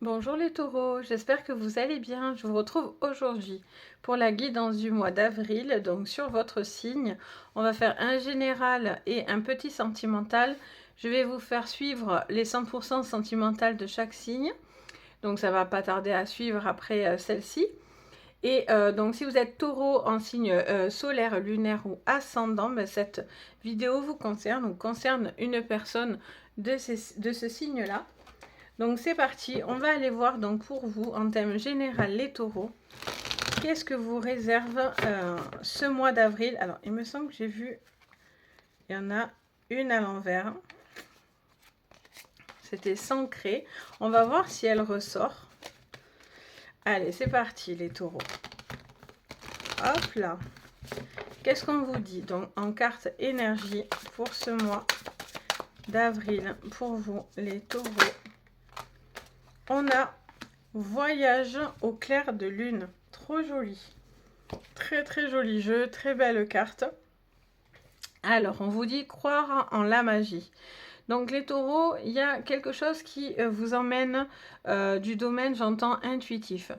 Bonjour les taureaux, j'espère que vous allez bien. Je vous retrouve aujourd'hui pour la guidance du mois d'avril. Donc sur votre signe, on va faire un général et un petit sentimental. Je vais vous faire suivre les 100% sentimental de chaque signe. Donc ça va pas tarder à suivre après celle-ci. Et donc si vous êtes taureau en signe solaire, lunaire ou ascendant, ben, cette vidéo vous concerne ou concerne une personne de ce signe-là. Donc c'est parti, on va aller voir donc pour vous en thème général les taureaux. Qu'est-ce que vous réserve ce mois d'avril? Alors il me semble que j'ai vu, il y en a une à l'envers. C'était s'ancrer. On va voir si elle ressort. Allez, c'est parti les taureaux. Hop là. Qu'est-ce qu'on vous dit donc en carte énergie pour ce mois d'avril pour vous les taureaux? On a voyage au clair de lune. Trop joli. Très très joli jeu, très belle carte. Alors, on vous dit croire en la magie. Donc les taureaux, il y a quelque chose qui vous emmène du domaine, j'entends, intuitif.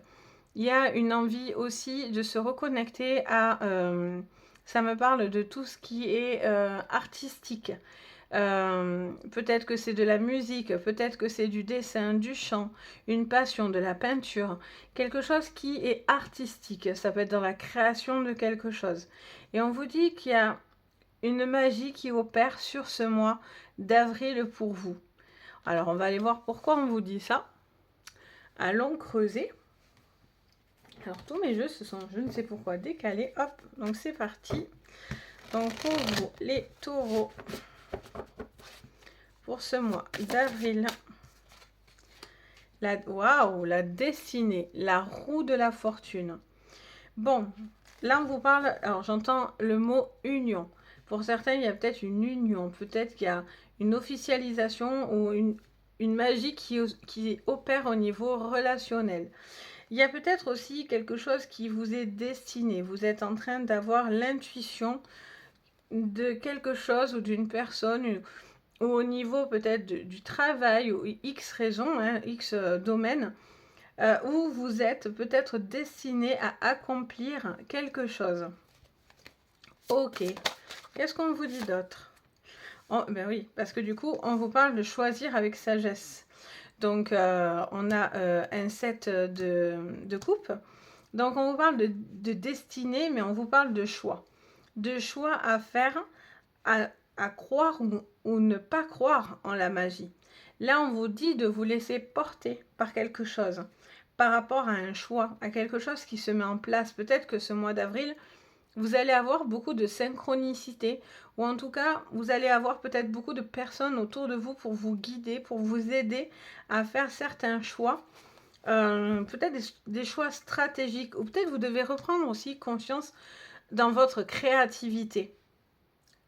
Il y a une envie aussi de se reconnecter à... ça me parle de tout ce qui est artistique. Peut-être que c'est de la musique, peut-être que c'est du dessin, du chant, une passion, de la peinture, quelque chose qui est artistique. Ça peut être dans la création de quelque chose. Et on vous dit qu'il y a une magie qui opère sur ce mois d'avril pour vous. Alors on va aller voir pourquoi on vous dit ça. Allons creuser. Alors tous mes jeux se sont, je ne sais pourquoi, décalés. Hop, donc c'est parti. Donc pour vous les taureaux, pour ce mois d'avril, waouh, la destinée, la roue de la fortune. Bon, là on vous parle, alors j'entends le mot union. Pour certains, il y a peut-être une union, peut-être qu'il y a une officialisation ou une magie qui opère au niveau relationnel. Il y a peut-être aussi quelque chose qui vous est destiné. Vous êtes en train d'avoir l'intuition de quelque chose ou d'une personne ou au niveau peut-être du travail ou X raison, hein, X domaine, où vous êtes peut-être destiné à accomplir quelque chose. Ok, qu'est-ce qu'on vous dit d'autre? Ben oui, parce que du coup, on vous parle de choisir avec sagesse. Donc, on a un set de coupe. Donc, on vous parle de destinée, mais on vous parle de choix. De choix à faire, à croire ou ne pas croire en la magie. Là, on vous dit de vous laisser porter par quelque chose, par rapport à un choix, à quelque chose qui se met en place. Peut-être que ce mois d'avril, vous allez avoir beaucoup de synchronicité, ou en tout cas, vous allez avoir peut-être beaucoup de personnes autour de vous pour vous guider, pour vous aider à faire certains choix, peut-être des choix stratégiques, ou peut-être vous devez reprendre aussi confiance dans votre créativité,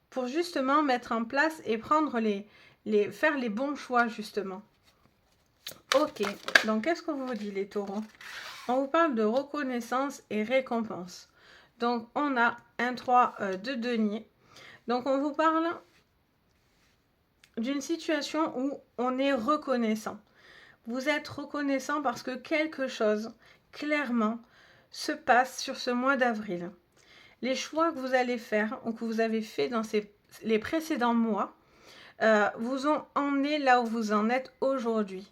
pour justement mettre en place et prendre faire les bons choix justement. Ok, donc qu'est-ce qu'on vous dit les taureaux? On vous parle de reconnaissance et récompense. Donc on a un 3 de denier. Donc on vous parle d'une situation où on est reconnaissant. Vous êtes reconnaissant parce que quelque chose, clairement, se passe sur ce mois d'avril. Les choix que vous allez faire ou que vous avez fait dans les précédents mois vous ont emmené là où vous en êtes aujourd'hui.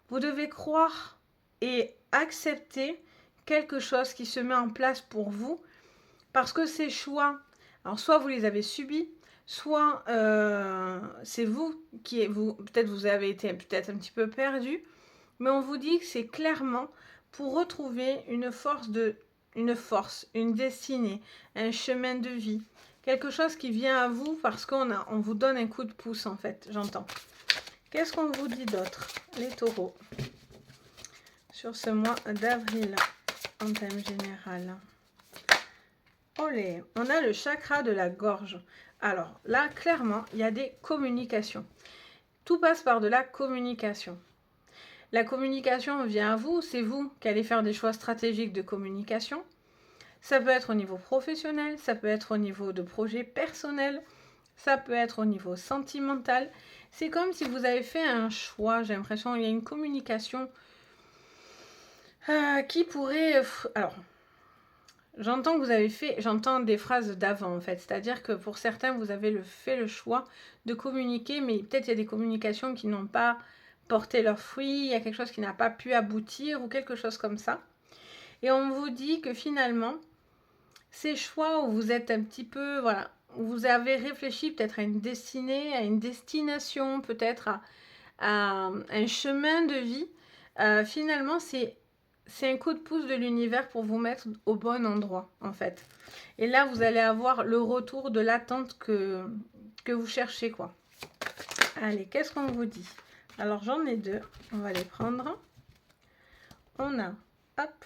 Vous devez croire et accepter quelque chose qui se met en place pour vous parce que ces choix, alors soit vous les avez subis, soit c'est vous qui peut-être vous avez été peut-être un petit peu perdu, mais on vous dit que c'est clairement pour retrouver une force, une destinée, un chemin de vie, quelque chose qui vient à vous parce on vous donne un coup de pouce en fait, j'entends. Qu'est-ce qu'on vous dit d'autre, les taureaux, sur ce mois d'avril en thème général? Olé, on a le chakra de la gorge. Alors là, clairement, il y a des communications. Tout passe par de la communication. La communication vient à vous, c'est vous qui allez faire des choix stratégiques de communication. Ça peut être au niveau professionnel, ça peut être au niveau de projets personnels, ça peut être au niveau sentimental. C'est comme si vous avez fait un choix, j'ai l'impression qu'il y a une communication Qui pourrait... alors, j'entends que vous avez fait... J'entends des phrases d'avant, en fait. C'est-à-dire que pour certains, vous avez fait le choix de communiquer, mais peut-être il y a des communications qui n'ont pas porté leurs fruits, il y a quelque chose qui n'a pas pu aboutir, ou quelque chose comme ça. Et on vous dit que finalement, ces choix où vous êtes un petit peu... Voilà, où vous avez réfléchi peut-être à une destinée, à une destination, peut-être à un chemin de vie, finalement, c'est un coup de pouce de l'univers pour vous mettre au bon endroit, en fait. Et là, vous allez avoir le retour de l'attente que vous cherchez, quoi. Allez, qu'est-ce qu'on vous dit? Alors, j'en ai deux. On va les prendre. On a, hop,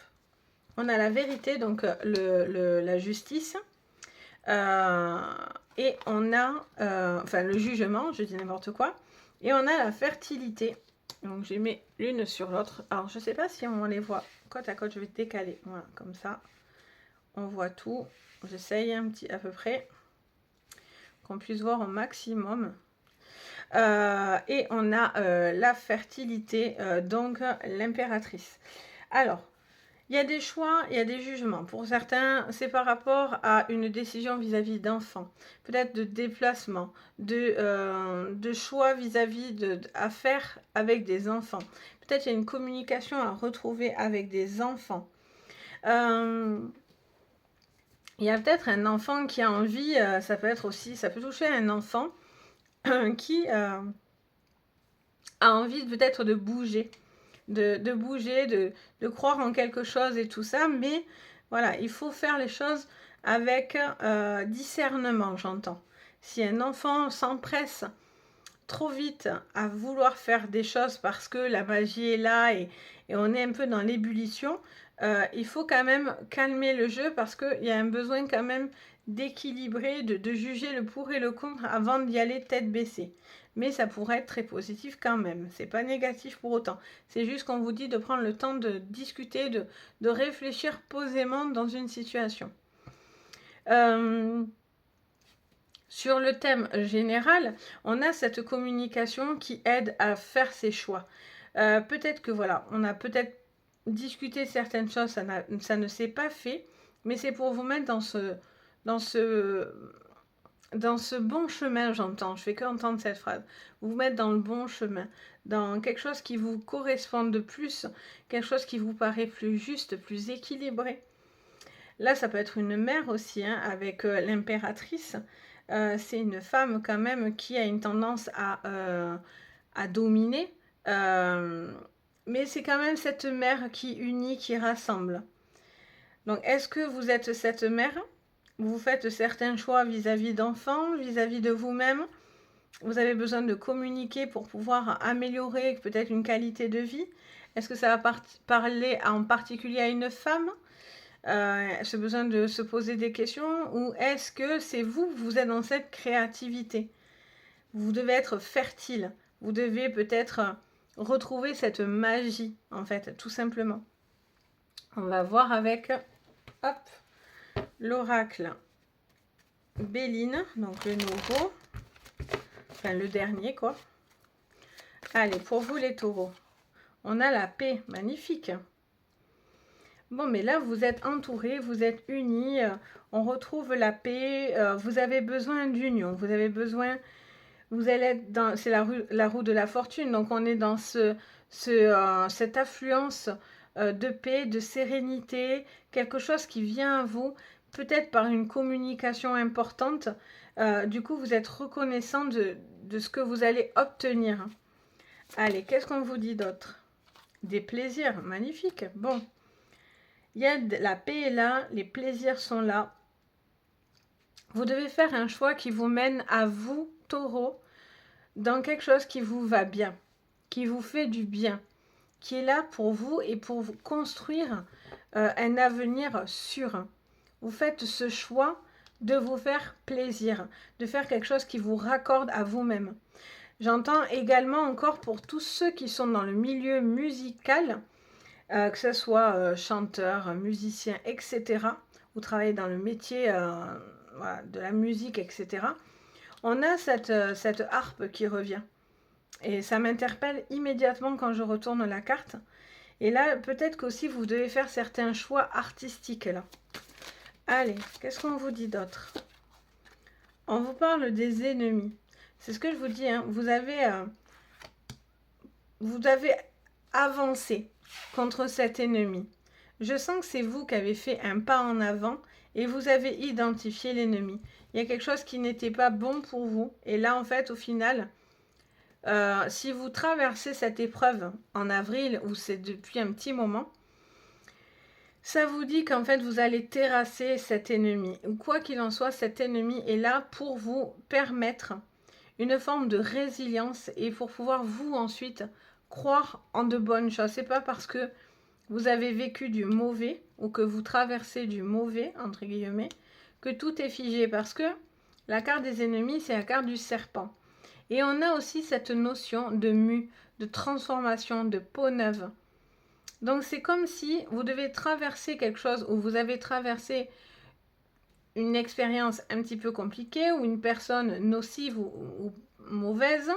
on a la vérité, donc la justice. Et on a, enfin, le jugement, je dis n'importe quoi. Et on a la fertilité. Donc, j'ai mis l'une sur l'autre. Alors, je ne sais pas si on les voit côte à côte. Je vais décaler. Voilà, comme ça. On voit tout. J'essaye un petit à peu près. Qu'on puisse voir au maximum. Et on a la fertilité, donc l'impératrice. Alors, il y a des choix, il y a des jugements. Pour certains, c'est par rapport à une décision vis-à-vis d'enfants. Peut-être de déplacement, de choix vis-à-vis à faire avec des enfants. Peut-être il y a une communication à retrouver avec des enfants. Il y a peut-être un enfant qui a envie, ça peut être aussi, ça peut toucher un enfant qui a envie peut-être de bouger. De bouger, de croire en quelque chose et tout ça, mais voilà, il faut faire les choses avec discernement, j'entends. Si un enfant s'empresse trop vite à vouloir faire des choses parce que la magie est là et on est un peu dans l'ébullition, il faut quand même calmer le jeu parce qu'il y a un besoin quand même d'équilibrer, de juger le pour et le contre avant d'y aller tête baissée. Mais ça pourrait être très positif quand même. C'est pas négatif pour autant. C'est juste qu'on vous dit de prendre le temps de discuter, de réfléchir posément dans une situation. Sur le thème général, on a cette communication qui aide à faire ses choix. Peut-être que voilà, on a peut-être discuté certaines choses, ça ne s'est pas fait, mais c'est pour vous mettre dans ce bon chemin, j'entends. Je fais que entendre cette phrase. Vous mettre dans le bon chemin, dans quelque chose qui vous correspond de plus, quelque chose qui vous paraît plus juste, plus équilibré. Là, ça peut être une mère aussi, hein, avec l'impératrice. C'est une femme quand même qui a une tendance à dominer. Mais c'est quand même cette mère qui unit, qui rassemble. Donc, est-ce que vous êtes cette mère? Vous faites certains choix vis-à-vis d'enfants, vis-à-vis de vous-même. Vous avez besoin de communiquer pour pouvoir améliorer peut-être une qualité de vie. Est-ce que ça va parler en particulier à une femme? Ce besoin de se poser des questions, ou est-ce que c'est vous êtes dans cette créativité? Vous devez être fertile, vous devez peut-être retrouver cette magie, en fait, tout simplement. On va voir avec, hop, l'oracle Béline, donc le nouveau, enfin le dernier, quoi. Allez, pour vous les taureaux, on a la paix, magnifique. Bon, mais là, vous êtes entourés, vous êtes unis, on retrouve la paix, vous avez besoin d'union, vous avez besoin, vous allez être dans, c'est la roue de la fortune, donc on est dans cette affluence de paix, de sérénité, quelque chose qui vient à vous, peut-être par une communication importante, du coup, vous êtes reconnaissant de ce que vous allez obtenir. Allez, qu'est-ce qu'on vous dit d'autre? Des plaisirs, magnifique, bon. La paix est là, les plaisirs sont là. Vous devez faire un choix qui vous mène à vous, taureau, dans quelque chose qui vous va bien, qui vous fait du bien, qui est là pour vous et pour vous construire un avenir sûr. Vous faites ce choix de vous faire plaisir, de faire quelque chose qui vous raccorde à vous-même. J'entends également encore pour tous ceux qui sont dans le milieu musical, que ce soit chanteur, musicien, etc. Vous travaillez dans le métier voilà, de la musique, etc. On a cette harpe qui revient. Et ça m'interpelle immédiatement quand je retourne la carte. Et là, peut-être qu'aussi vous devez faire certains choix artistiques là. Allez, qu'est-ce qu'on vous dit d'autre? On vous parle des ennemis. C'est ce que je vous dis, hein. Vous avez avancé contre cet ennemi. Je sens que c'est vous qui avez fait un pas en avant et vous avez identifié l'ennemi. Il y a quelque chose qui n'était pas bon pour vous. Et là, en fait, au final, si vous traversez cette épreuve en avril, ou c'est depuis un petit moment, ça vous dit qu'en fait, vous allez terrasser cet ennemi. Quoi qu'il en soit, cet ennemi est là pour vous permettre une forme de résilience et pour pouvoir vous ensuite croire en de bonnes choses. C'est pas parce que vous avez vécu du mauvais ou que vous traversez du mauvais, entre guillemets, que tout est figé. Parce que la carte des ennemis, c'est la carte du serpent. Et on a aussi cette notion de mue, de transformation, de peau neuve. Donc c'est comme si vous devez traverser quelque chose ou vous avez traversé une expérience un petit peu compliquée ou une personne nocive ou mauvaise.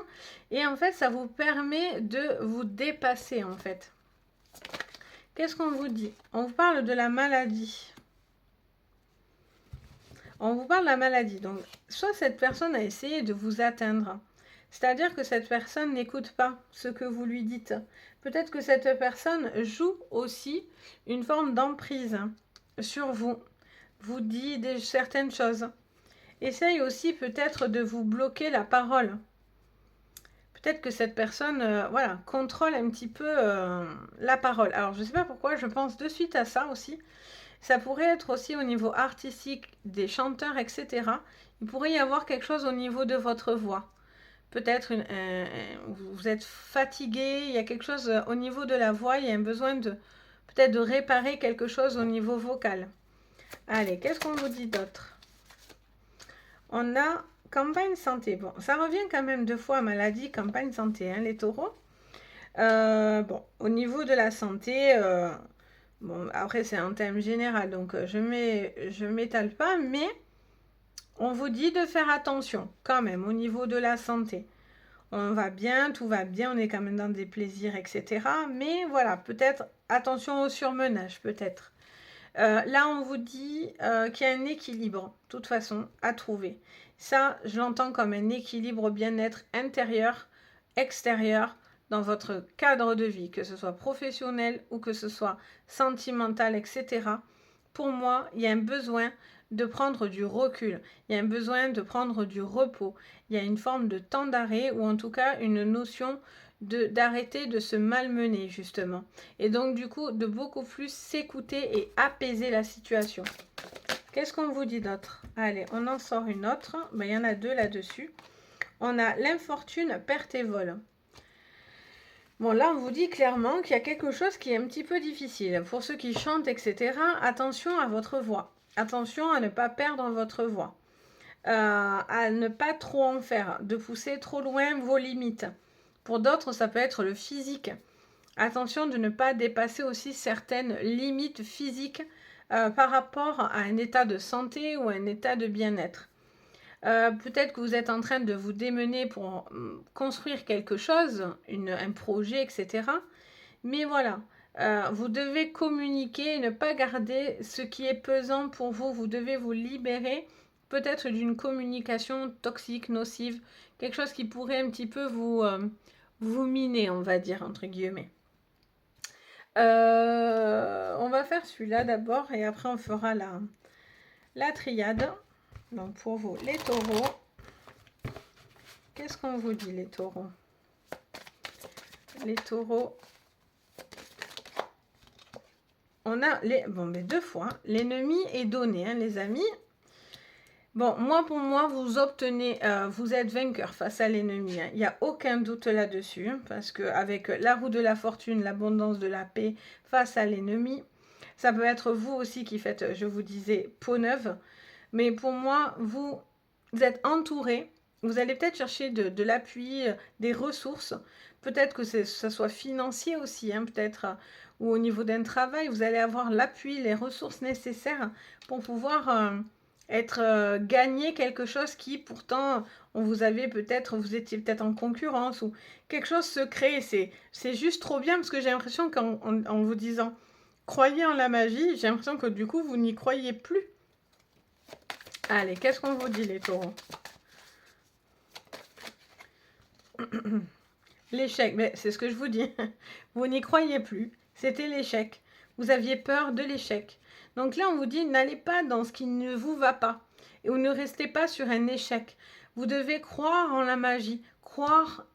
Et en fait, ça vous permet de vous dépasser en fait. Qu'est-ce qu'on vous dit? On vous parle de la maladie. On vous parle de la maladie. Donc, soit cette personne a essayé de vous atteindre. C'est-à-dire que cette personne n'écoute pas ce que vous lui dites. Peut-être que cette personne joue aussi une forme d'emprise sur vous. Vous dit certaines choses. Essaye aussi peut-être de vous bloquer la parole. Peut-être que cette personne voilà, contrôle un petit peu la parole. Alors, je ne sais pas pourquoi, je pense de suite à ça aussi. Ça pourrait être aussi au niveau artistique des chanteurs, etc. Il pourrait y avoir quelque chose au niveau de votre voix. Peut-être vous êtes fatigué, il y a quelque chose au niveau de la voix, il y a un besoin de peut-être de réparer quelque chose au niveau vocal. Allez, qu'est-ce qu'on vous dit d'autre? On a campagne santé. Bon, ça revient quand même 2 fois à maladie, campagne santé, hein, les taureaux. Bon, au niveau de la santé, bon, après c'est un thème général, donc je m'étale pas, mais on vous dit de faire attention quand même au niveau de la santé. On va bien, tout va bien, on est quand même dans des plaisirs, etc. Mais voilà, peut-être attention au surmenage, peut-être. Là, on vous dit qu'il y a un équilibre, de toute façon, à trouver. Ça, je l'entends comme un équilibre bien-être intérieur, extérieur, dans votre cadre de vie, que ce soit professionnel ou que ce soit sentimental, etc. Pour moi, il y a un besoin de prendre du recul, il y a un besoin de prendre du repos, il y a une forme de temps d'arrêt ou en tout cas une notion d'arrêter de se malmener justement. Et donc du coup, de beaucoup plus s'écouter et apaiser la situation. Qu'est-ce qu'on vous dit d'autre? Allez, on en sort une autre. Ben, il y en a 2 là-dessus. On a l'infortune, perte et vol. Bon, là, on vous dit clairement qu'il y a quelque chose qui est un petit peu difficile. Pour ceux qui chantent, etc., attention à votre voix. Attention à ne pas perdre votre voix. À ne pas trop en faire, de pousser trop loin vos limites. Pour d'autres, ça peut être le physique. Attention de ne pas dépasser aussi certaines limites physiques par rapport à un état de santé ou un état de bien-être. Peut-être que vous êtes en train de vous démener pour construire quelque chose, un projet, etc. Mais voilà, vous devez communiquer et ne pas garder ce qui est pesant pour vous. Vous devez vous libérer peut-être d'une communication toxique, nocive, quelque chose qui pourrait un petit peu vous miner, on va dire, entre guillemets. On va faire celui-là d'abord et après on fera la triade. Donc pour vous, les taureaux, qu'est-ce qu'on vous dit les taureaux? Les taureaux, on a bon, mais 2 fois, l'ennemi est donné, hein, les amis. Bon, pour moi, vous obtenez, vous êtes vainqueur face à l'ennemi. Hein. Il n'y a aucun doute là-dessus, hein, parce qu'avec la roue de la fortune, l'abondance de la paix face à l'ennemi, ça peut être vous aussi qui faites, je vous disais, peau neuve. Mais pour moi, vous êtes entouré. Vous allez peut-être chercher de l'appui, des ressources. Peut-être que ça soit financier aussi, hein, peut-être, ou au niveau d'un travail. Vous allez avoir l'appui, les ressources nécessaires pour pouvoir être gagner quelque chose qui pourtant vous étiez peut-être en concurrence ou quelque chose se crée. C'est juste trop bien parce que j'ai l'impression qu'en vous disant croyez en la magie, j'ai l'impression que du coup vous n'y croyez plus. Allez, qu'est-ce qu'on vous dit les taureaux? L'échec, mais c'est ce que je vous dis. Vous n'y croyez plus. C'était l'échec. Vous aviez peur de l'échec. Donc là, on vous dit, n'allez pas dans ce qui ne vous va pas. Et vous ne restez pas sur un échec. Vous devez croire en la magie, croire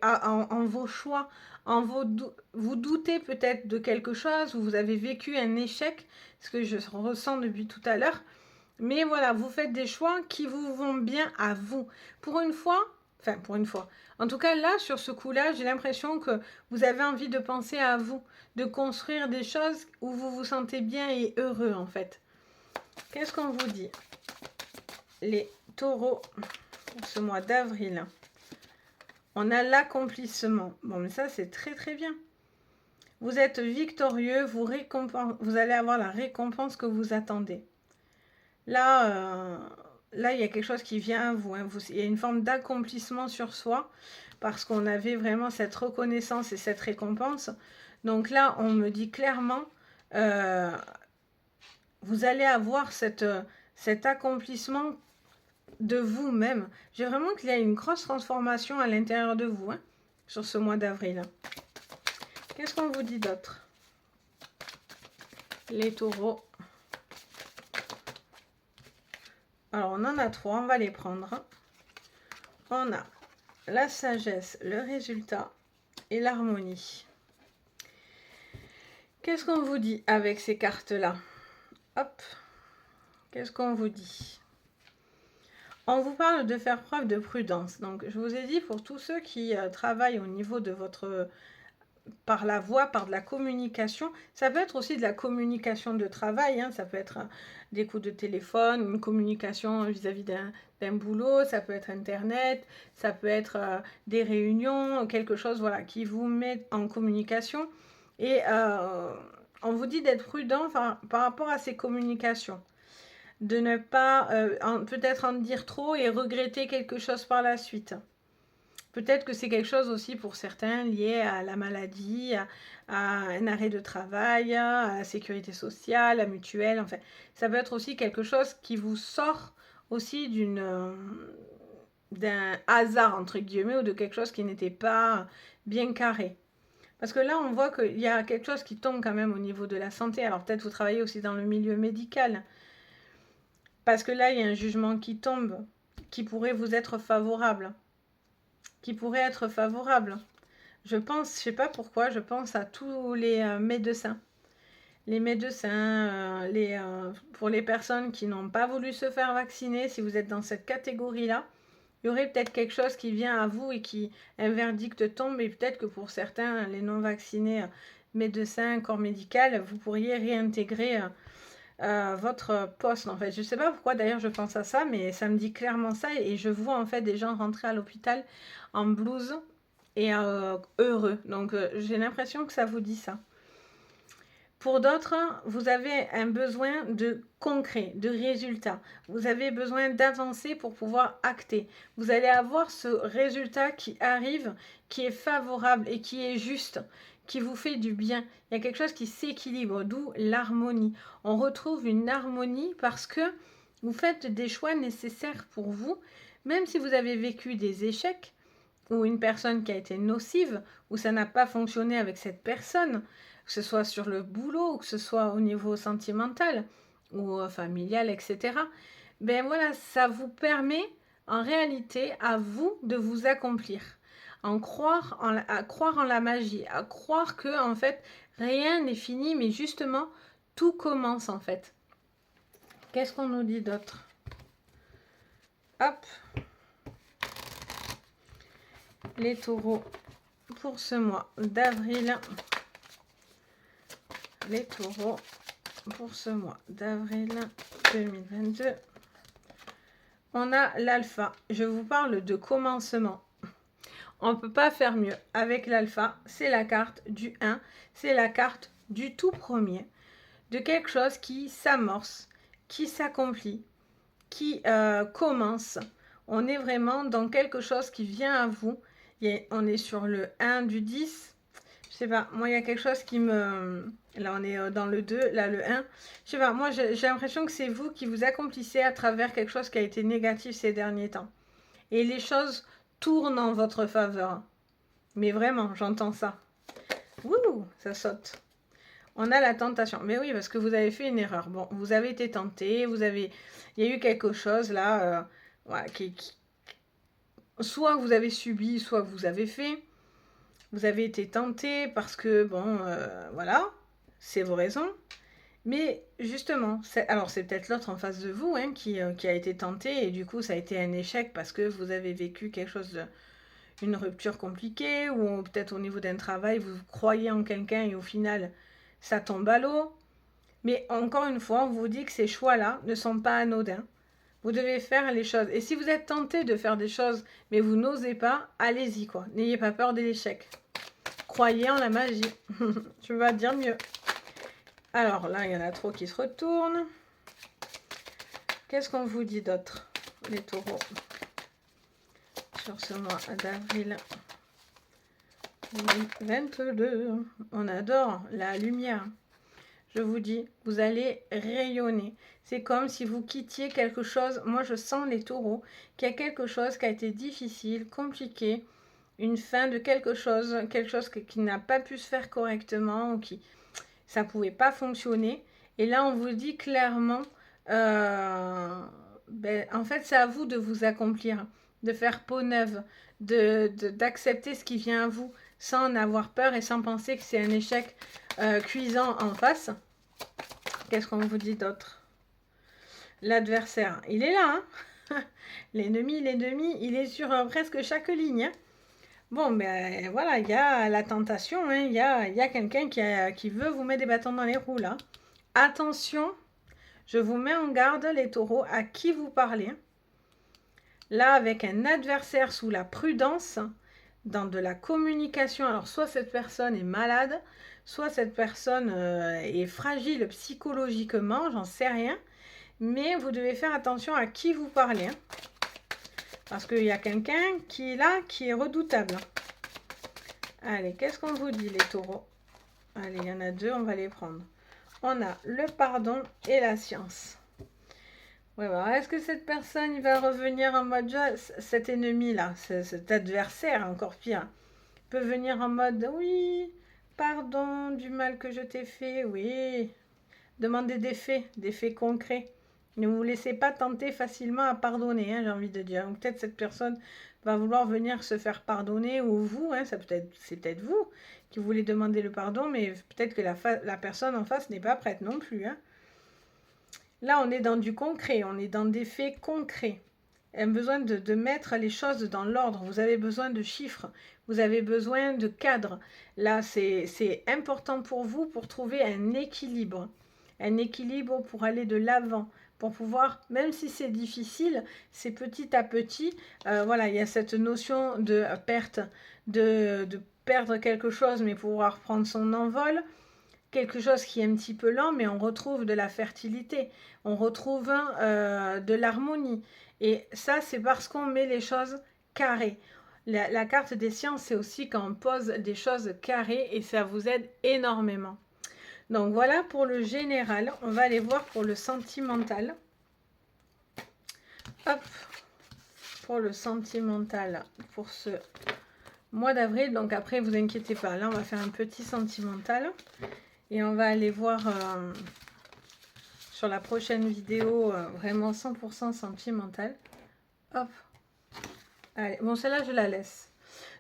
en vos choix, vous doutez peut-être de quelque chose, ou vous avez vécu un échec, ce que je ressens depuis tout à l'heure. Mais voilà, vous faites des choix qui vous vont bien à vous. Pour une fois, en tout cas là, sur ce coup-là, j'ai l'impression que vous avez envie de penser à vous, de construire des choses où vous vous sentez bien et heureux en fait. Qu'est-ce qu'on vous dit? Les taureaux, pour ce mois d'avril. On a l'accomplissement. Bon, mais ça, c'est très très bien. Vous êtes victorieux, vous allez avoir la récompense que vous attendez. Là, il y a quelque chose qui vient à vous, hein. Il y a une forme d'accomplissement sur soi parce qu'on avait vraiment cette reconnaissance et cette récompense. Donc là, on me dit clairement, vous allez avoir cet accomplissement de vous-même. J'ai vraiment qu'il y a une grosse transformation à l'intérieur de vous, hein, sur ce mois d'avril. Qu'est-ce qu'on vous dit d'autre? Les taureaux. Alors, on en a trois, on va les prendre. On a la sagesse, le résultat et l'harmonie. Qu'est-ce qu'on vous dit avec ces cartes-là? Hop, qu'est-ce qu'on vous dit? On vous parle de faire preuve de prudence. Donc, je vous ai dit, pour tous ceux qui travaillent au niveau de votre... par la voix, par de la communication. Ça peut être aussi de la communication de travail, hein. Ça peut être des coups de téléphone, une communication vis-à-vis d'un boulot, ça peut être Internet, ça peut être des réunions, quelque chose voilà, qui vous met en communication. Et on vous dit d'être prudent par rapport à ces communications. De ne pas peut-être en dire trop et regretter quelque chose par la suite. Peut-être que c'est quelque chose aussi pour certains lié à la maladie, à un arrêt de travail, à la sécurité sociale, à la mutuelle. Enfin, ça peut être aussi quelque chose qui vous sort aussi d'un hasard, entre guillemets, ou de quelque chose qui n'était pas bien carré. Parce que là, on voit qu'il y a quelque chose qui tombe quand même au niveau de la santé. Alors peut-être vous travaillez aussi dans le milieu médical. Parce que là, il y a un jugement qui tombe, qui pourrait vous être favorable. Je pense, je sais pas pourquoi, je pense à tous les médecins. Les médecins, pour les personnes qui n'ont pas voulu se faire vacciner, si vous êtes dans cette catégorie-là, il y aurait peut-être quelque chose qui vient à vous et un verdict tombe, et peut-être que pour certains, les non-vaccinés, médecins, corps médical, vous pourriez réintégrer votre poste. En fait, je ne sais pas pourquoi d'ailleurs je pense à ça, mais ça me dit clairement ça, et je vois en fait des gens rentrer à l'hôpital en blouse et heureux. Donc j'ai l'impression que ça vous dit ça. Pour d'autres, vous avez un besoin de concret, de résultat. Vous avez besoin d'avancer pour pouvoir acter. Vous allez avoir ce résultat qui arrive, qui est favorable et qui est juste, qui vous fait du bien. Il y a quelque chose qui s'équilibre, d'où l'harmonie. On retrouve une harmonie parce que vous faites des choix nécessaires pour vous, même si vous avez vécu des échecs ou une personne qui a été nocive, ou ça n'a pas fonctionné avec cette personne, que ce soit sur le boulot, ou que ce soit au niveau sentimental, ou familial, etc. Ben voilà, ça vous permet en réalité à vous de vous accomplir, à croire en la magie, à croire que en fait rien n'est fini, mais justement tout commence en fait. Qu'est-ce qu'on nous dit d'autre? Hop, les taureaux pour ce mois d'avril. Les taureaux pour ce mois d'avril 2022. On a l'alpha. Je vous parle de commencement. On ne peut pas faire mieux avec l'alpha. C'est la carte du 1. C'est la carte du tout premier. De quelque chose qui s'amorce, qui s'accomplit, qui commence. On est vraiment dans quelque chose qui vient à vous. On est sur le 1 du 10. Je sais pas, moi il y a quelque chose qui me... Là on est dans le 2, là le 1. Je sais pas, moi j'ai l'impression que c'est vous qui vous accomplissez à travers quelque chose qui a été négatif ces derniers temps. Et les choses tournent en votre faveur. Mais vraiment, j'entends ça. Wouh, ça saute. On a la tentation. Mais oui, parce que vous avez fait une erreur. Bon, vous avez été tenté, il y a eu quelque chose là, voilà, soit vous avez subi, soit vous avez fait. Vous avez été tenté parce que, bon, voilà, c'est vos raisons. Mais justement, alors c'est peut-être l'autre en face de vous hein, qui a été tenté et du coup ça a été un échec parce que vous avez vécu quelque chose une rupture compliquée ou peut-être au niveau d'un travail, vous croyez en quelqu'un et au final ça tombe à l'eau. Mais encore une fois, on vous dit que ces choix-là ne sont pas anodins. Vous devez faire les choses. Et si vous êtes tenté de faire des choses, mais vous n'osez pas, allez-y quoi. N'ayez pas peur de l'échec. Croyez en la magie. Je vais dire mieux. Alors là, il y en a trop qui se retournent. Qu'est-ce qu'on vous dit d'autre, les taureaux, sur ce mois d'avril 2022? On adore la lumière. Je vous dis, vous allez rayonner. C'est comme si vous quittiez quelque chose. Moi, je sens les taureaux, qu'il y a quelque chose qui a été difficile, compliqué, une fin de quelque chose qui n'a pas pu se faire correctement ou qui ça ne pouvait pas fonctionner. Et là, on vous dit clairement, en fait, c'est à vous de vous accomplir, de faire peau neuve, d'accepter ce qui vient à vous sans en avoir peur et sans penser que c'est un échec cuisant en face. Qu'est-ce qu'on vous dit d'autre? L'adversaire, il est là. Hein. L'ennemi, il est sur presque chaque ligne. Hein. Bon, ben voilà, il y a la tentation, hein, il y a quelqu'un qui veut vous mettre des bâtons dans les roues, là. Attention, je vous mets en garde, les taureaux, à qui vous parlez. Là, avec un adversaire sous la prudence, dans de la communication, alors soit cette personne est malade, soit cette personne est fragile psychologiquement, j'en sais rien, mais vous devez faire attention à qui vous parlez. Hein. Parce qu'il y a quelqu'un qui est là, qui est redoutable. Allez, qu'est-ce qu'on vous dit, les taureaux? Allez, il y en a deux, on va les prendre. On a le pardon et la science. Ouais, bah, est-ce que cette personne il va revenir en mode... Cet ennemi-là, cet adversaire, encore pire, peut venir en mode... Oui, pardon du mal que je t'ai fait, oui. Demandez des faits concrets. Ne vous laissez pas tenter facilement à pardonner, hein, j'ai envie de dire. Peut-être cette personne va vouloir venir se faire pardonner, ou vous, hein, c'est peut-être vous qui voulez demander le pardon, mais peut-être que la personne en face n'est pas prête non plus. Hein. Là, on est dans du concret, on est dans des faits concrets. Il y a besoin de mettre les choses dans l'ordre. Vous avez besoin de chiffres, vous avez besoin de cadres. Là, c'est important pour vous pour trouver un équilibre. Un équilibre pour aller de l'avant, pour pouvoir, même si c'est difficile, c'est petit à petit. Voilà, il y a cette notion de perte, de perdre quelque chose, mais pouvoir prendre son envol. Quelque chose qui est un petit peu lent, mais on retrouve de la fertilité, on retrouve de l'harmonie. Et ça, c'est parce qu'on met les choses carrées. La carte des sciences, c'est aussi quand on pose des choses carrées et ça vous aide énormément. Donc voilà pour le général. On va aller voir pour le sentimental. Hop, pour le sentimental, pour ce mois d'avril. Donc après, vous inquiétez pas. Là, on va faire un petit sentimental. Et on va aller voir sur la prochaine vidéo vraiment 100% sentimental. Hop. Allez, bon, celle-là, je la laisse.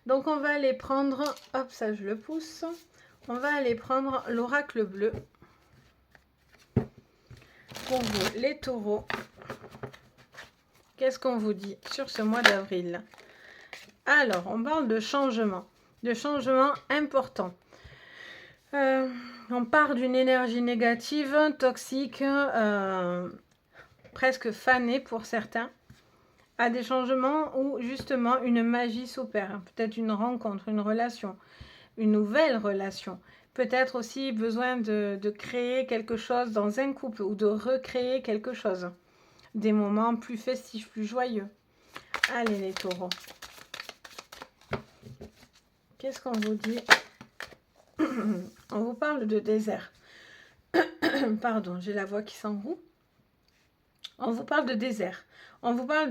Donc, on va aller prendre... Hop, ça, je le pousse. On va aller prendre l'oracle bleu. Pour vous, les taureaux. Qu'est-ce qu'on vous dit sur ce mois d'avril? Alors, on parle de changement. De changement important. On part d'une énergie négative, toxique, presque fanée pour certains, à des changements où justement une magie s'opère. Peut-être une rencontre, une relation, une nouvelle relation. Peut-être aussi besoin de créer quelque chose dans un couple ou de recréer quelque chose. des moments plus festifs, plus joyeux. Allez les taureaux. Qu'est-ce qu'on vous dit? On vous parle de désert. Pardon, j'ai la voix qui s'enroue. On vous parle de désert. On vous parle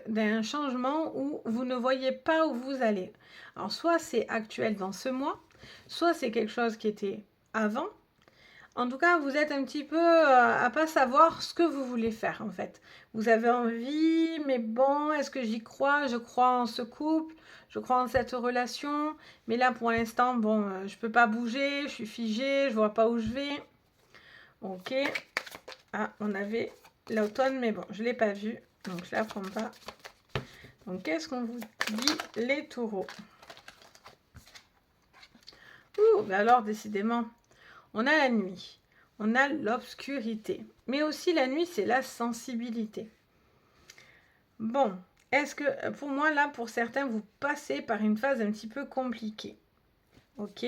d'un changement où vous ne voyez pas où vous allez. Alors, soit c'est actuel dans ce mois, soit c'est quelque chose qui était avant. En tout cas, vous êtes un petit peu à pas savoir ce que vous voulez faire, en fait. Vous avez envie, mais bon, est-ce que j'y crois? Je crois en ce couple, je crois en cette relation. Mais là, pour l'instant, bon, je peux pas bouger, je suis figée, je vois pas où je vais. Ok. Ah, on avait l'automne, mais bon, je l'ai pas vu, donc je la prends pas. Donc, qu'est-ce qu'on vous dit, les taureaux? Ouh, mais alors, décidément, on a la nuit, on a l'obscurité, mais aussi la nuit, c'est la sensibilité. Bon, est-ce que, pour moi, là, pour certains, vous passez par une phase un petit peu compliquée. Ok,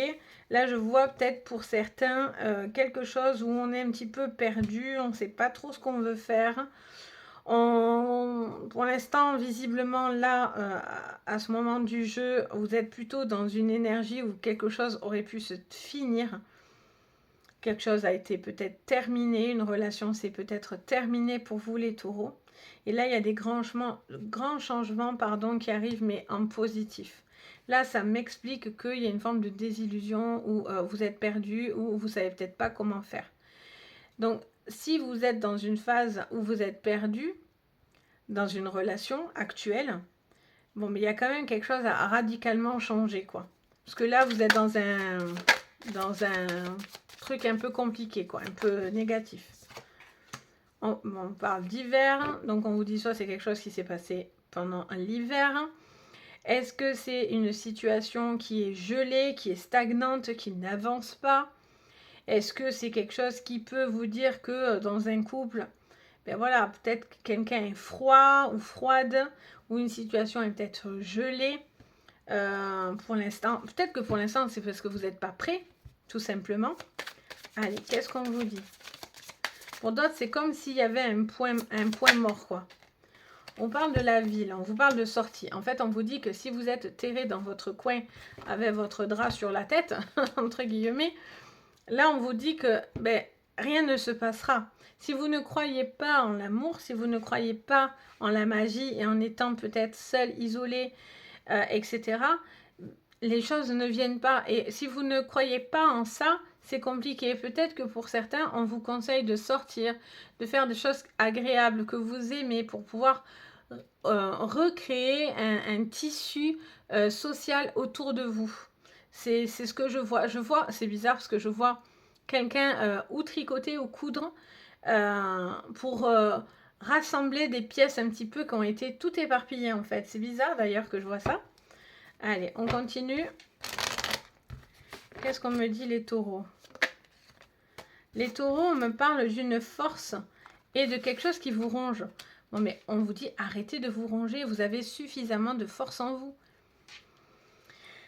là je vois peut-être pour certains quelque chose où on est un petit peu perdu, on ne sait pas trop ce qu'on veut faire. Pour l'instant, visiblement, là, à ce moment du jeu, vous êtes plutôt dans une énergie où quelque chose aurait pu se finir. Quelque chose a été peut-être terminé, une relation s'est peut-être terminée pour vous les taureaux. Et là, il y a des grands changements qui arrivent, mais en positif. Là, ça m'explique qu'il y a une forme de désillusion où vous êtes perdu, ou vous ne savez peut-être pas comment faire. Donc, si vous êtes dans une phase où vous êtes perdu, dans une relation actuelle, bon, mais il y a quand même quelque chose à radicalement changer, quoi. Parce que là, vous êtes dans un truc un peu compliqué, quoi, un peu négatif. On parle d'hiver, donc on vous dit soit c'est quelque chose qui s'est passé pendant l'hiver. Est-ce que c'est une situation qui est gelée, qui est stagnante, qui n'avance pas? Est-ce que c'est quelque chose qui peut vous dire que dans un couple, ben voilà, peut-être que quelqu'un est froid ou froide, ou une situation est peut-être gelée. Pour l'instant, peut-être que pour l'instant, c'est parce que vous n'êtes pas prêt, tout simplement. Allez, qu'est-ce qu'on vous dit? Pour d'autres, c'est comme s'il y avait un point mort, quoi. On parle de la ville, on vous parle de sortie. En fait, on vous dit que si vous êtes terré dans votre coin avec votre drap sur la tête, entre guillemets, là, on vous dit que ben, rien ne se passera. Si vous ne croyez pas en l'amour, si vous ne croyez pas en la magie et en étant peut-être seul, isolé, etc., les choses ne viennent pas. Et si vous ne croyez pas en ça, c'est compliqué. Peut-être que pour certains, on vous conseille de sortir, de faire des choses agréables que vous aimez pour pouvoir recréer un tissu social autour de vous. C'est ce que je vois. C'est bizarre parce que je vois quelqu'un ou tricoter ou coudre pour rassembler des pièces un petit peu qui ont été tout éparpillées en fait. C'est bizarre d'ailleurs que je vois ça. Allez, on continue. Qu'est-ce qu'on me dit les taureaux? Les taureaux, on me parle d'une force et de quelque chose qui vous ronge. Bon, mais on vous dit arrêtez de vous ronger, vous avez suffisamment de force en vous.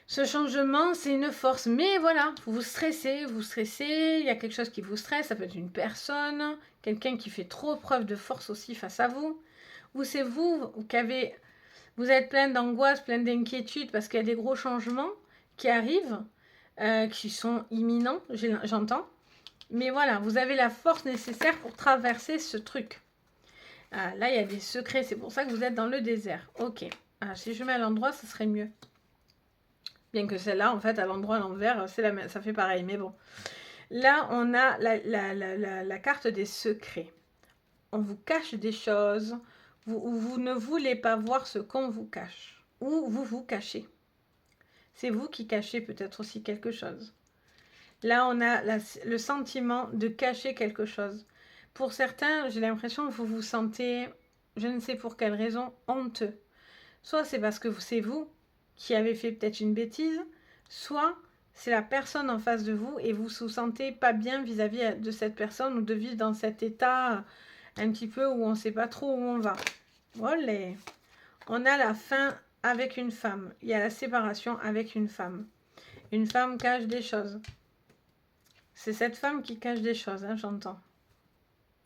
Ce changement, c'est une force. Mais voilà, vous stressez, il y a quelque chose qui vous stresse, ça peut être une personne, quelqu'un qui fait trop preuve de force aussi face à vous. Ou c'est vous qui avez... Vous êtes plein d'angoisse, plein d'inquiétude parce qu'il y a des gros changements qui arrivent, qui sont imminents, j'entends. Mais voilà, vous avez la force nécessaire pour traverser ce truc. Ah, là, il y a des secrets, c'est pour ça que vous êtes dans le désert. Ok. Ah, si je mets à l'endroit, ce serait mieux. Bien que celle-là, en fait, à l'endroit à l'envers, ça fait pareil. Mais bon. Là, on a la carte des secrets. On vous cache des choses. Vous ne voulez pas voir ce qu'on vous cache. Ou vous vous cachez. C'est vous qui cachez peut-être aussi quelque chose. Là, on a le sentiment de cacher quelque chose. Pour certains, j'ai l'impression que vous vous sentez, je ne sais pour quelle raison, honteux. Soit c'est parce que c'est vous qui avez fait peut-être une bêtise, soit c'est la personne en face de vous et vous vous sentez pas bien vis-à-vis de cette personne ou de vivre dans cet état un petit peu où on ne sait pas trop où on va. Olé. On a la fin avec une femme. Il y a la séparation avec une femme. Une femme cache des choses. C'est cette femme qui cache des choses, hein, j'entends.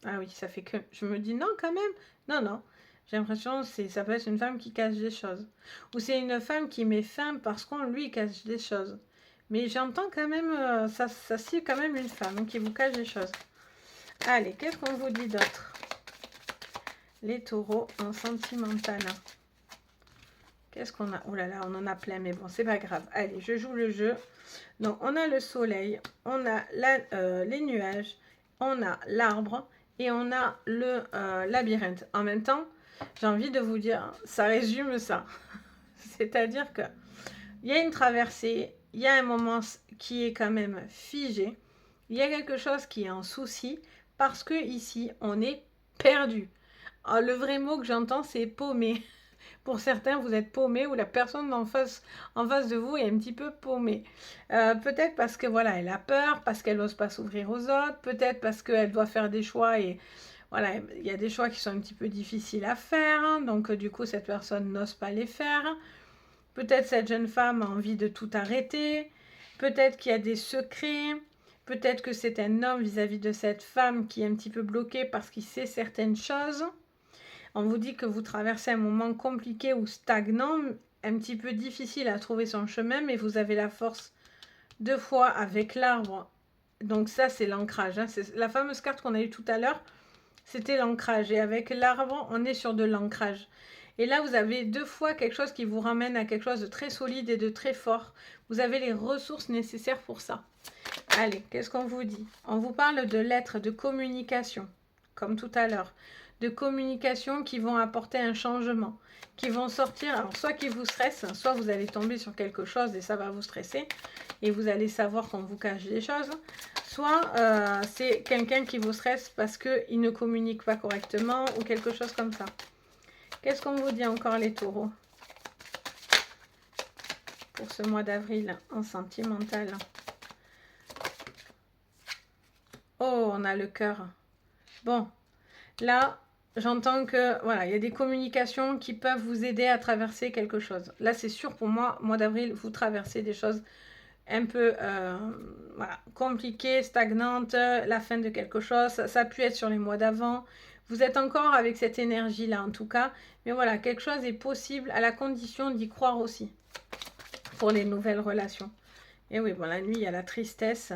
Ah oui, ça fait que... Je me dis non quand même. Non, non. J'ai l'impression que ça peut être une femme qui cache des choses. Ou c'est une femme qui met fin parce qu'on lui cache des choses. Mais j'entends quand même, ça sied quand même une femme qui vous cache des choses. Allez, qu'est-ce qu'on vous dit d'autre? Les taureaux en sentimental. Qu'est-ce qu'on a? Oh là là, on en a plein, mais bon, c'est pas grave. Allez, je joue le jeu. Donc, on a le soleil, on a les nuages, on a l'arbre et on a le labyrinthe. En même temps, j'ai envie de vous dire, ça résume ça. C'est-à-dire que il y a une traversée, il y a un moment qui est quand même figé, il y a quelque chose qui est en souci parce que ici, on est perdu. Alors, le vrai mot que j'entends, c'est paumé. Pour certains, vous êtes paumé ou la personne en face de vous est un petit peu paumée. Peut-être parce que voilà, elle a peur, parce qu'elle n'ose pas s'ouvrir aux autres, peut-être parce qu'elle doit faire des choix et voilà, il y a des choix qui sont un petit peu difficiles à faire, hein, donc du coup cette personne n'ose pas les faire. Peut-être cette jeune femme a envie de tout arrêter, peut-être qu'il y a des secrets, peut-être que c'est un homme vis-à-vis de cette femme qui est un petit peu bloqué parce qu'il sait certaines choses. On vous dit que vous traversez un moment compliqué ou stagnant, un petit peu difficile à trouver son chemin, mais vous avez la force de foi avec l'arbre. Donc ça, c'est l'ancrage. Hein. C'est la fameuse carte qu'on a eue tout à l'heure, c'était l'ancrage. Et avec l'arbre, on est sur de l'ancrage. Et là, vous avez deux fois quelque chose qui vous ramène à quelque chose de très solide et de très fort. Vous avez les ressources nécessaires pour ça. Allez, qu'est-ce qu'on vous dit? On vous parle de lettres, de communication, comme tout à l'heure. De communication qui vont apporter un changement, qui vont sortir, alors soit qui vous stressent, soit vous allez tomber sur quelque chose et ça va vous stresser, et vous allez savoir qu'on vous cache des choses, soit c'est quelqu'un qui vous stresse parce qu'il ne communique pas correctement ou quelque chose comme ça. Qu'est-ce qu'on vous dit encore les taureaux pour ce mois d'avril en sentimental? Oh, on a le cœur. Bon, là, j'entends que voilà, il y a des communications qui peuvent vous aider à traverser quelque chose. Là, c'est sûr pour moi, mois d'avril, vous traversez des choses un peu voilà, compliquées, stagnantes, la fin de quelque chose. Ça a pu être sur les mois d'avant. Vous êtes encore avec cette énergie-là, en tout cas. Mais voilà, quelque chose est possible à la condition d'y croire aussi pour les nouvelles relations. Et oui, bon, la nuit, il y a la tristesse.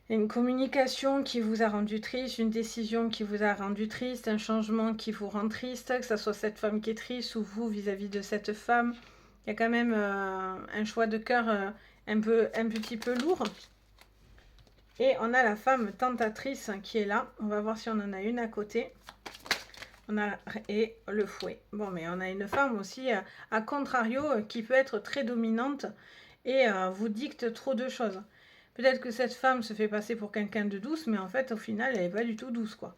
Une communication qui vous a rendu triste, une décision qui vous a rendu triste, un changement qui vous rend triste, que ce soit cette femme qui est triste ou vous vis-à-vis de cette femme. Il y a quand même un choix de cœur un petit peu lourd. Et on a la femme tentatrice qui est là. On va voir si on en a une à côté. Et le fouet. Bon, mais on a une femme aussi, à contrario, qui peut être très dominante et vous dicte trop de choses. Peut-être que cette femme se fait passer pour quelqu'un de douce, mais en fait, au final, elle n'est pas du tout douce, quoi.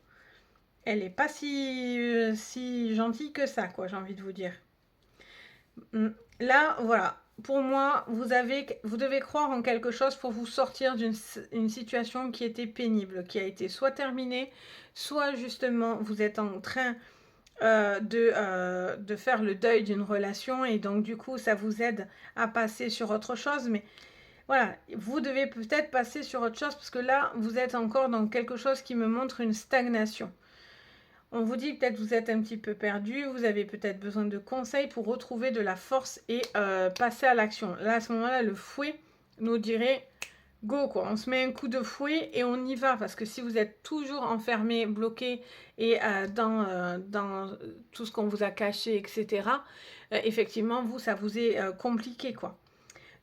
Elle n'est pas si gentille que ça, quoi, j'ai envie de vous dire. Là, voilà. Pour moi, vous devez croire en quelque chose pour vous sortir d'une situation qui était pénible, qui a été soit terminée, soit justement, vous êtes en train de faire le deuil d'une relation et donc du coup, ça vous aide à passer sur autre chose, mais voilà, vous devez peut-être passer sur autre chose parce que là, vous êtes encore dans quelque chose qui me montre une stagnation. On vous dit peut-être vous êtes un petit peu perdu, vous avez peut-être besoin de conseils pour retrouver de la force et passer à l'action. Là, à ce moment-là, le fouet nous dirait go quoi, on se met un coup de fouet et on y va parce que si vous êtes toujours enfermé, bloqué et dans tout ce qu'on vous a caché, etc., effectivement, ça vous est compliqué quoi.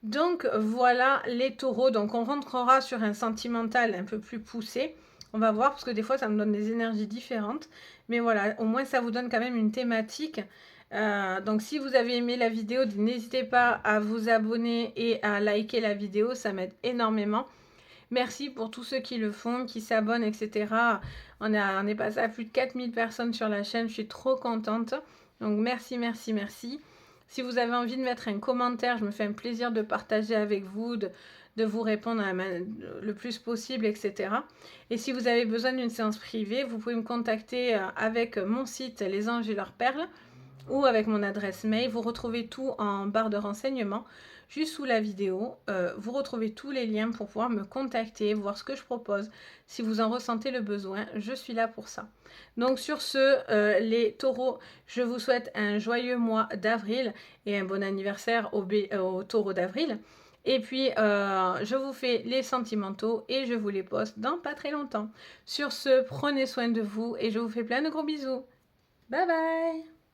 Donc voilà les taureaux. Donc on rentrera sur un sentimental un peu plus poussé. On va voir parce que des fois ça me donne des énergies différentes. Mais voilà, au moins ça vous donne quand même une thématique. Donc si vous avez aimé la vidéo, n'hésitez pas à vous abonner et à liker la vidéo. Ça m'aide énormément. Merci pour tous ceux qui le font, qui s'abonnent, etc. On est passé à plus de 4000 personnes sur la chaîne. Je suis trop contente. Donc merci, merci, merci. Si vous avez envie de mettre un commentaire, je me fais un plaisir de partager avec vous, de vous répondre le plus possible, etc. Et si vous avez besoin d'une séance privée, vous pouvez me contacter avec mon site Les Anges et leurs perles ou avec mon adresse mail. Vous retrouvez tout en barre de renseignements. juste sous la vidéo. Vous retrouvez tous les liens pour pouvoir me contacter, voir ce que je propose. Si vous en ressentez le besoin, je suis là pour ça. Donc sur ce, les taureaux, je vous souhaite un joyeux mois d'avril et un bon anniversaire aux taureaux d'avril. Et puis, je vous fais les sentimentaux et je vous les poste dans pas très longtemps. Sur ce, prenez soin de vous et je vous fais plein de gros bisous. Bye bye!